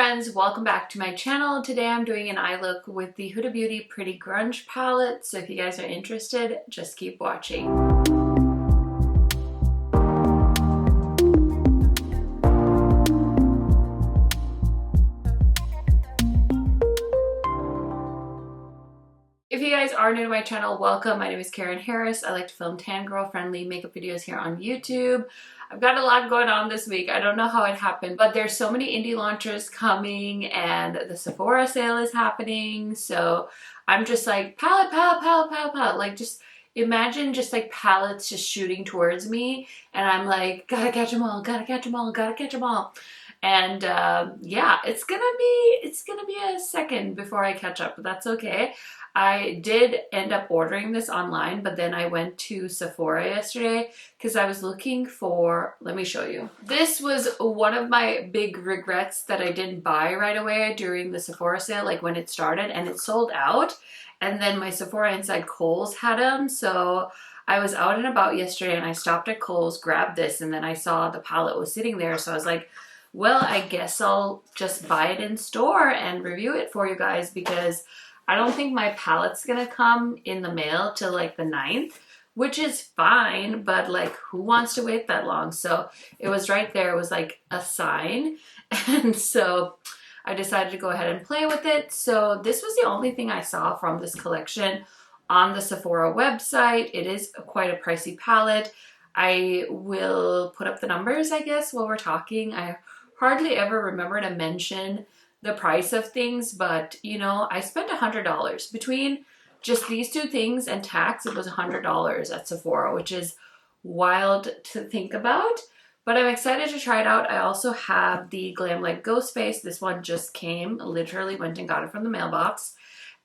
friends, welcome back to my channel. Today I'm doing an eye look with the Huda Beauty Pretty Grunge palette, so if you guys are interested, just keep watching. If you guys are new to my channel, welcome. My name is KARENHARRIS. I like to film tan girl friendly makeup videos here on YouTube. I've got a lot going on this week. I don't know how it happened, but there's so many indie launchers coming and the Sephora sale is happening. So I'm just like palette. Like just imagine just like palettes just shooting towards me. And I'm like, gotta catch them all, gotta catch them all, gotta catch them all. And yeah, it's gonna be a second before I catch up, but that's okay. I did end up ordering this online, but then I went to Sephora yesterday because I was looking for, let me show you. This was one of my big regrets that I didn't buy right away during the Sephora sale, like when it started, and it sold out. And then my Sephora inside Kohl's had them, so I was out and about yesterday and I stopped at Kohl's, grabbed this, and then I saw the palette was sitting there, so I was like, well, I guess I'll just buy it in store and review it for you guys because I don't think my palette's gonna come in the mail till like the 9th, which is fine, but like who wants to wait that long? So it was right there, it was like a sign. And so I decided to go ahead and play with it. So this was the only thing I saw from this collection on the Sephora website. It is quite a pricey palette. I will put up the numbers, I guess, while we're talking. I hardly ever remember to mention the price of things, but you know, I spent $100 between just these two things and tax. It was $100 at Sephora, which is wild to think about, but I'm excited to try it out. I also have the Glamlite Ghost Face. This one just came, literally went and got it from the mailbox,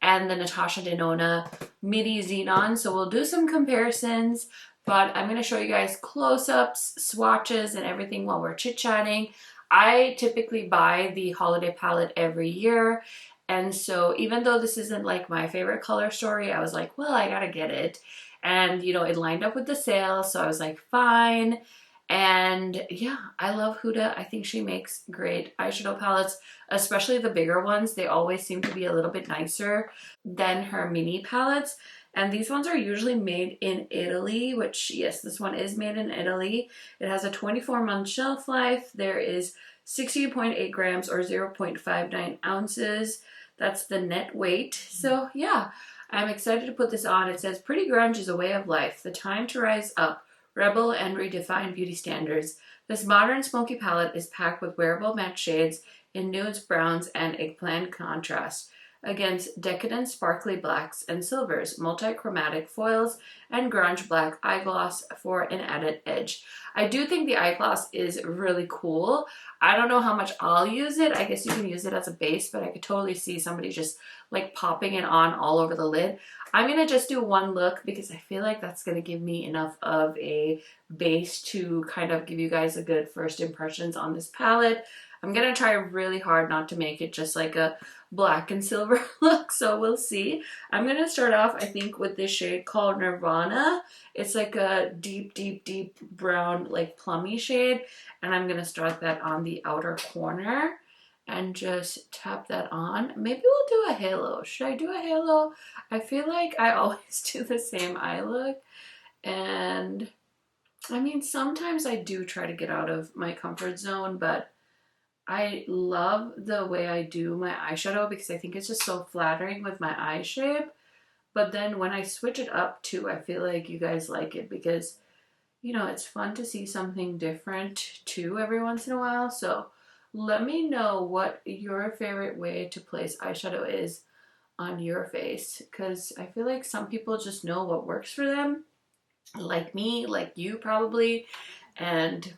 and the Natasha Denona Midi Xenon. So we'll do some comparisons, but I'm going to show you guys close-ups, swatches, and everything while we're chit-chatting. I typically buy the holiday palette every year, and so even though this isn't like my favorite color story, I was like, well, I gotta get it. And you know, it lined up with the sale, so I was like, fine. And yeah, I love Huda. I think she makes great eyeshadow palettes, especially the bigger ones. They always seem to be a little bit nicer than her mini palettes. And these ones are usually made in Italy, which yes, this one is made in Italy. It has a 24-month shelf life. There is 60.8 grams or 0.59 ounces. That's the net weight. So yeah, I'm excited to put this on. It says, Pretty Grunge is a way of life. The time to rise up, rebel, and redefine beauty standards. This modern smoky palette is packed with wearable matte shades in nudes, browns, and eggplant contrast, against decadent sparkly blacks and silvers, multi-chromatic foils, and grunge black eye gloss for an added edge. I do think the eye gloss is really cool. I don't know how much I'll use it. I guess you can use it as a base, but I could totally see somebody just like popping it on all over the lid. I'm going to just do one look because I feel like that's going to give me enough of a base to kind of give you guys a good first impressions on this palette. I'm going to try really hard not to make it just like a black and silver look, so we'll see. I'm going to start off, I think, with this shade called Nirvana. It's like a deep brown, like plummy shade, and I'm going to start that on the outer corner and just tap that on. Maybe we'll do a halo. Should I do a halo? I feel like I always do the same eye look, and I mean, sometimes I do try to get out of my comfort zone, but I love the way I do my eyeshadow because I think it's just so flattering with my eye shape. But then when I switch it up too, I feel like you guys like it because, you know, it's fun to see something different too every once in a while. So let me know what your favorite way to place eyeshadow is on your face, because I feel like some people just know what works for them, like me, like you probably. And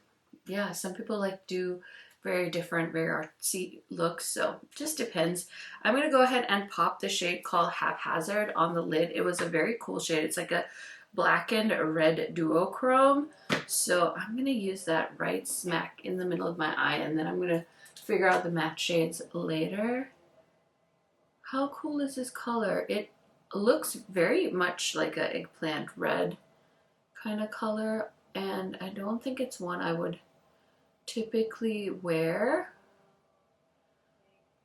yeah, some people like do very different, very artsy looks, so just depends. I'm going to go ahead and pop the shade called Haphazard on the lid. It was a very cool shade. It's like a black and red duochrome, so I'm going to use that right smack in the middle of my eye, and then I'm going to figure out the matte shades later. How cool is this color? It looks very much like an eggplant red kind of color, and I don't think it's one I would typically wear,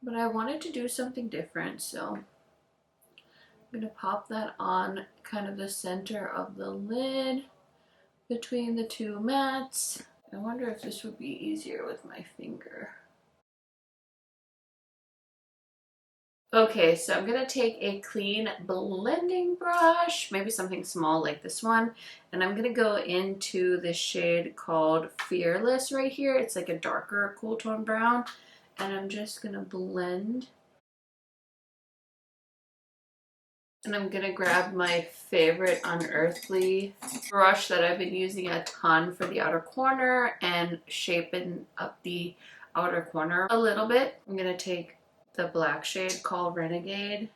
but I wanted to do something different, so I'm gonna pop that on kind of the center of the lid between the two mattes. I wonder if this would be easier with my finger. Okay, so I'm gonna take a clean blending brush, maybe something small like this one, and I'm gonna go into the shade called Fearless right here. It's like a darker cool tone brown, and I'm just gonna blend. And I'm gonna grab my favorite Unearthly brush that I've been using a ton for the outer corner and shaping up the outer corner a little bit. I'm gonna take the black shade called Renegade.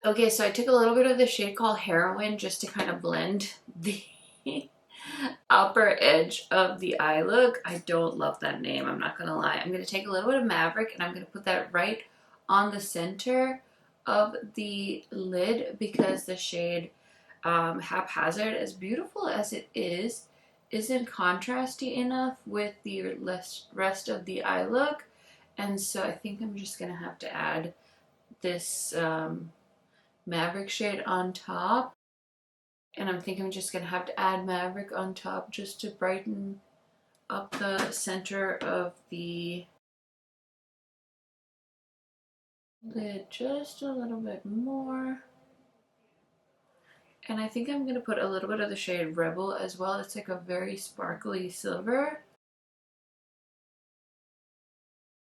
Okay, so I took a little bit of the shade called Heroin just to kind of blend the upper edge of the eye look. I don't love that name, I'm not gonna lie. I'm gonna take a little bit of Maverick and I'm gonna put that right on the center of the lid because the shade Haphazard, as beautiful as it is, isn't contrasty enough with the rest of the eye look. And so I think I'm just gonna have to add this Maverick shade on top. And I'm thinking I'm just gonna have to add Maverick on top just to brighten up the center of the lid just a little bit more. And I think I'm gonna put a little bit of the shade Rebel as well. It's like a very sparkly silver.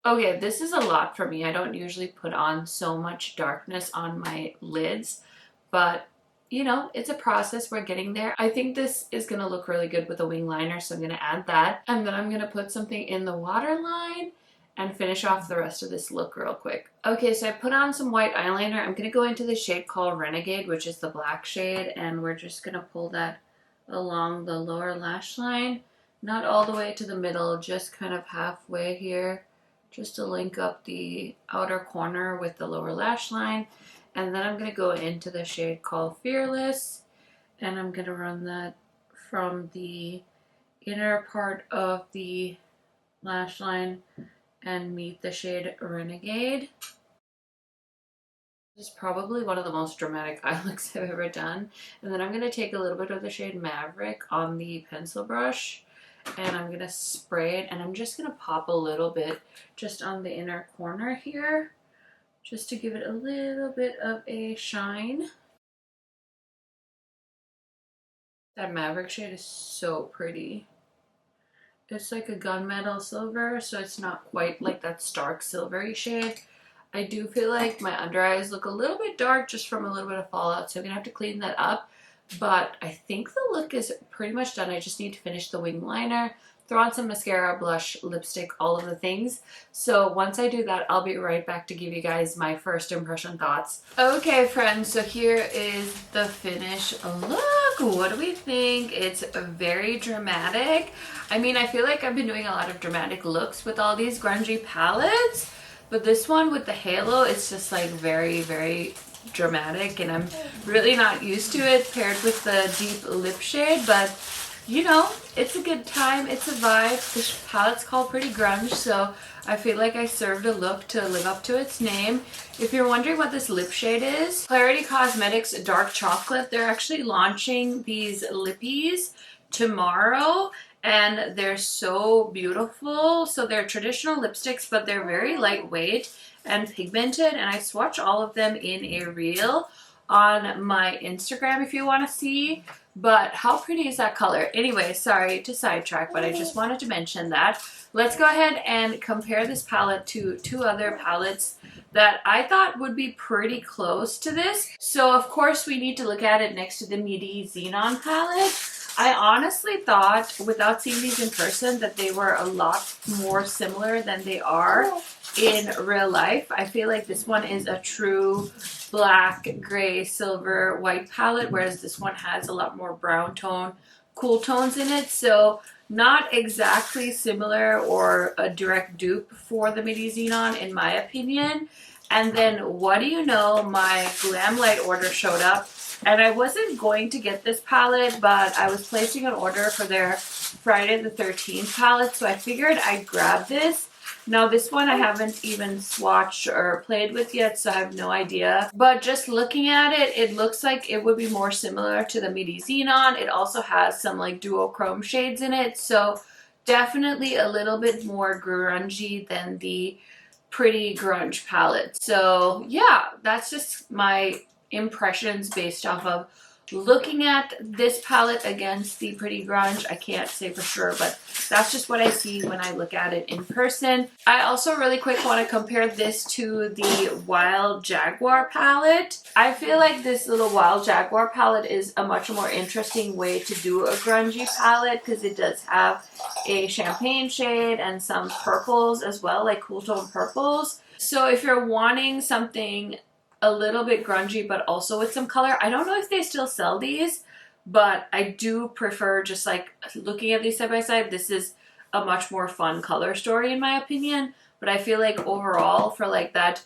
Okay, this is a lot for me. I don't usually put on so much darkness on my lids, but you know, it's a process. We're getting there. I think this is gonna look really good with a wing liner, so I'm gonna add that. And then I'm gonna put something in the waterline and finish off the rest of this look real quick. Okay, so I put on some white eyeliner. I'm gonna go into the shade called Renegade, which is the black shade, and we're just gonna pull that along the lower lash line. Not all the way to the middle, just kind of halfway here, just to link up the outer corner with the lower lash line. And then I'm going to go into the shade called Fearless, and I'm going to run that from the inner part of the lash line and meet the shade Renegade. This is probably one of the most dramatic eye looks I've ever done. And then I'm going to take a little bit of the shade Maverick on the pencil brush, and I'm going to spray it, and I'm just going to pop a little bit just on the inner corner here, just to give it a little bit of a shine. That Maverick shade is so pretty. It's like a gunmetal silver, so it's not quite like that stark silvery shade. I do feel like my under eyes look a little bit dark just from a little bit of fallout, so I'm gonna have to clean that up. But I think the look is pretty much done. I just need to finish the wing liner, throw on some mascara, blush, lipstick, all of the things. So once I do that, I'll be right back to give you guys my first impression thoughts. Okay, friends, so here is the finished look. What do we think? It's very dramatic. I mean, I feel like I've been doing a lot of dramatic looks with all these grungy palettes, but this one with the halo, it's just like very, very dramatic, and I'm really not used to it paired with the deep lip shade, but you know, it's a good time, it's a vibe. This palette's called Pretty Grunge, so I feel like I served a look to live up to its name. If you're wondering what this lip shade is, Clarity Cosmetics Dark Chocolate. They're actually launching these lippies tomorrow, and they're so beautiful. So they're traditional lipsticks, but they're very lightweight and pigmented, and I swatch all of them in a reel on my Instagram if you want to see. But how pretty is that color? Anyway, sorry to sidetrack, but I just wanted to mention that. Let's go ahead and compare this palette to two other palettes that I thought would be pretty close to this. So of course we need to look at it next to the Midi Xenon palette. I honestly thought, without seeing these in person, that they were a lot more similar than they are in real life. I feel like this one is a true black, gray, silver, white palette, whereas this one has a lot more brown tone, cool tones in it. So not exactly similar or a direct dupe for the Midi Xenon in my opinion. And then what do you know, my Glamlite order showed up, And I wasn't going to get this palette, but I was placing an order for their Friday the 13th palette, so I figured I'd grab this. Now this one I haven't even swatched or played with yet, so I have no idea. But just looking at it, it looks like it would be more similar to the Midi Xenon. It also has some like duochrome shades in it, so definitely a little bit more grungy than the Pretty Grunge palette. So yeah, that's just my impressions based off of looking at this palette against the Pretty Grunge. I can't say for sure, but that's just what I see when I look at it in person. I also really quick want to compare this to the Wild Jaguar palette. I feel like this little Wild Jaguar palette is a much more interesting way to do a grungy palette because it does have a champagne shade and some purples as well, like cool tone purples. So if you're wanting something a little bit grungy but also with some color, I don't know if they still sell these, but I do prefer just like looking at these side by side. This is a much more fun color story in my opinion, but I feel like overall for like that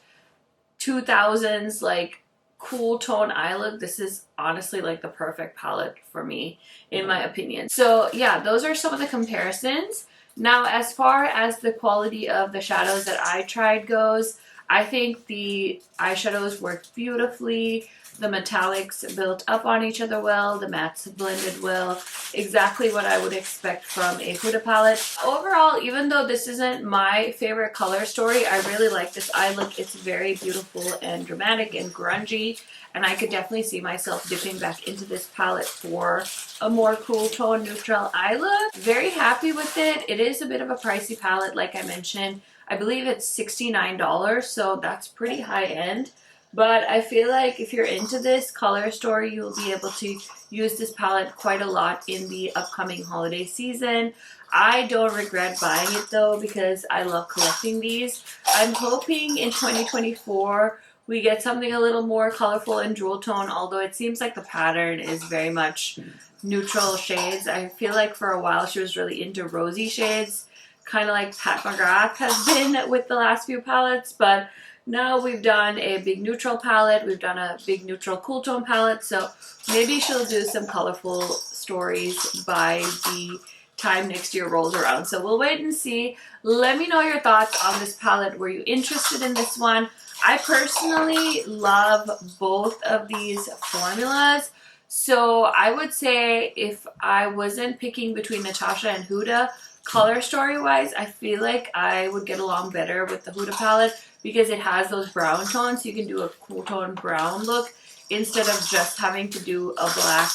2000s like cool tone eye look, this is honestly like the perfect palette for me in my opinion. So yeah, those are some of the comparisons. Now as far as the quality of the shadows that I tried goes, I think the eyeshadows worked beautifully. The metallics built up on each other well. The mattes blended well. Exactly what I would expect from a HUDA palette. Overall, even though this isn't my favorite color story, I really like this eye look. It's very beautiful and dramatic and grungy. And I could definitely see myself dipping back into this palette for a more cool tone neutral eye look. Very happy with it. It is a bit of a pricey palette, like I mentioned. I believe it's $69, so that's pretty high end. But I feel like if you're into this color story, you'll be able to use this palette quite a lot in the upcoming holiday season. I don't regret buying it though because I love collecting these. I'm hoping in 2024 we get something a little more colorful and jewel tone, although it seems like the pattern is very much neutral shades. I feel like for a while she was really into rosy shades, kind of like Pat McGrath has been with the last few palettes, but now we've done a big neutral palette, we've done a big neutral cool tone palette, so maybe she'll do some colorful stories by the time next year rolls around. So we'll wait and see. Let me know your thoughts on this palette. Were you interested in this one? I personally love both of these formulas. So I would say if I wasn't picking between Natasha and HUDA, color story wise, I feel like I would get along better with the HUDA palette because it has those brown tones. So you can do a cool tone brown look instead of just having to do a black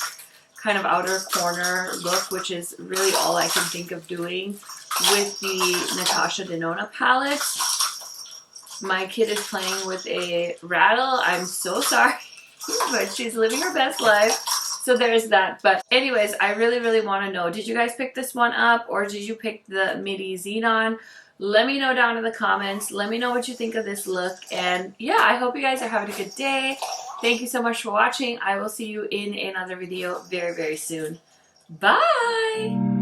kind of outer corner look, which is really all I can think of doing with the Natasha Denona palette. My kid is playing with a rattle. I'm so sorry, but she's living her best life. So there's that. But anyways, I really want to know, did you guys pick this one up or did you pick the Midi Xenon? Let me know down in the comments. Let me know what you think of this look. And yeah, I hope you guys are having a good day. Thank you so much for watching. I will see you in another video very soon. Bye!